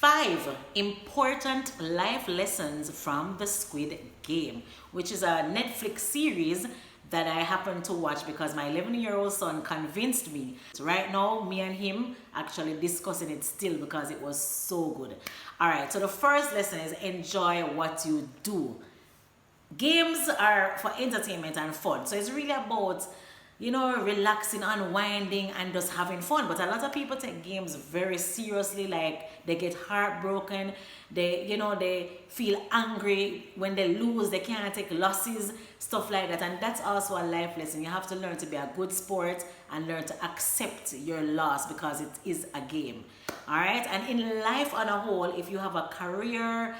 5 important life lessons from the Squid Game, which is a Netflix series that I happened to watch because my 11-year-old son convinced me. So right now, me and him actually discussing it still because it was so good. All right, so the first lesson is enjoy what you do. Games are for entertainment and fun, so it's really about, you know, relaxing, unwinding, and just having fun. But a lot of people take games very seriously, like they get heartbroken, they feel angry when they lose, they can't take losses, stuff like that. And that's also a life lesson. You have to learn to be a good sport and learn to accept your loss because it is a game. All right, and in life on a whole, if you have a career,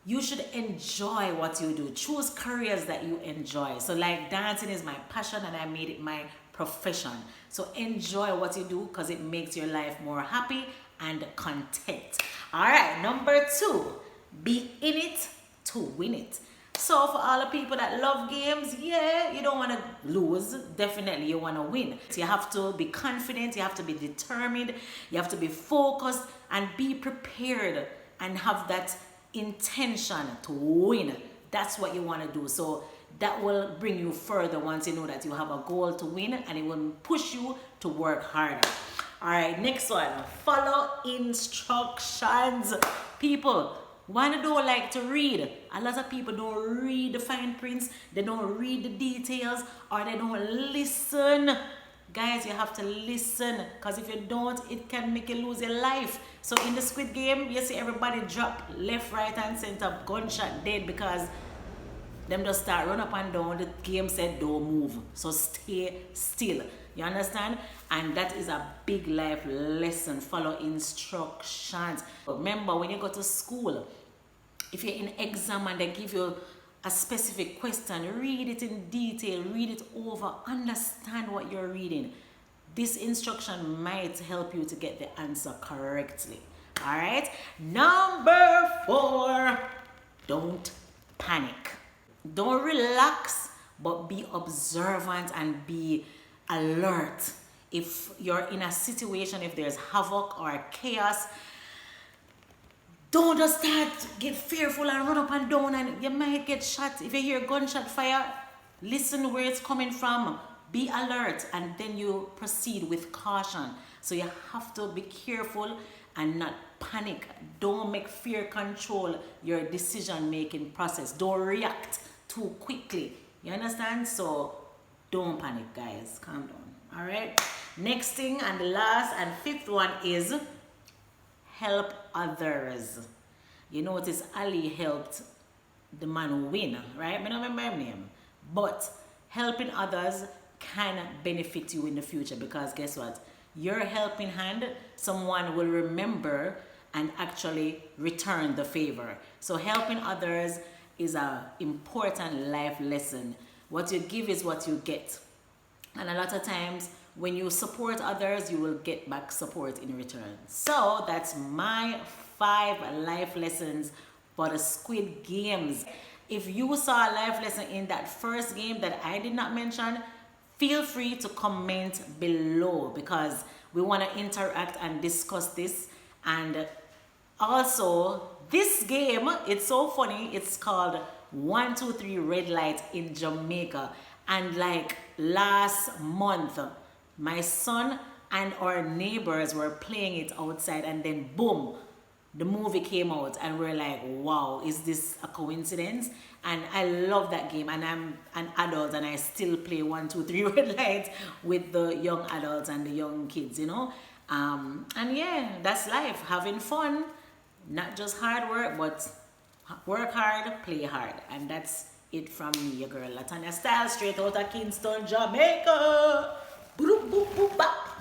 you should enjoy what you do. Choose careers that you enjoy. So like dancing is my passion and I made it my profession. So enjoy what you do because it makes your life more happy and content. All right, number 2, be in it to win it. So for all the people that love games, yeah, you don't want to lose. Definitely you want to win. So you have to be confident, you have to be determined, you have to be focused and be prepared and have that intention to win. That's what you want to do. So that will bring you further once you know that you have a goal to win, and it will push you to work harder. All right, next one, follow instructions. People, one don't like to read. A lot of people don't read the fine prints, they don't read the details, or they don't listen. Guys, you have to listen, because if you don't, it can make you lose your life. So in the Squid Game, you see everybody drop left, right, and center, gunshot dead, because them just start run up and down. The game said don't move, so stay still. You understand? And that is a big life lesson. Follow instructions. Remember, when you go to school, if you're in exam and they give you a specific question, read it in detail, read it over, understand what you're reading. This instruction might help you to get the answer correctly. All right, number 4, don't panic. Don't relax, but be observant and be alert. If you're in a situation, if there's havoc or chaos, don't just start get fearful and run up and down and you might get shot. If you hear gunshot fire, listen where it's coming from. Be alert and then you proceed with caution. So you have to be careful and not panic. Don't make fear control your decision-making process. Don't react too quickly. You understand? So don't panic, guys. Calm down. All right? Next thing and the last and 5th one is help others. You notice Ali helped the man win, right? I don't remember his name. But helping others can benefit you in the future, because guess what? Your helping hand, someone will remember and actually return the favor. So helping others is an important life lesson. What you give is what you get. And a lot of times, when you support others, you will get back support in return. So that's my 5 life lessons for the Squid Games. If you saw a life lesson in that first game that I did not mention, feel free to comment below, because we want to interact and discuss this. And also, this game, it's so funny, it's called 1, 2, 3 Red Light in Jamaica. And like last month, my son and our neighbors were playing it outside, and then boom, the movie came out, and we're like, wow, is this a coincidence? And I love that game, and I'm an adult and I still play 1, 2, 3 Red Lights with the young adults and the young kids, you know. And yeah, that's life, having fun, not just hard work, but work hard, play hard. And that's it from me, your girl Latonya Style, straight out of Kingston, Jamaica. Boop, boop, boop, bop.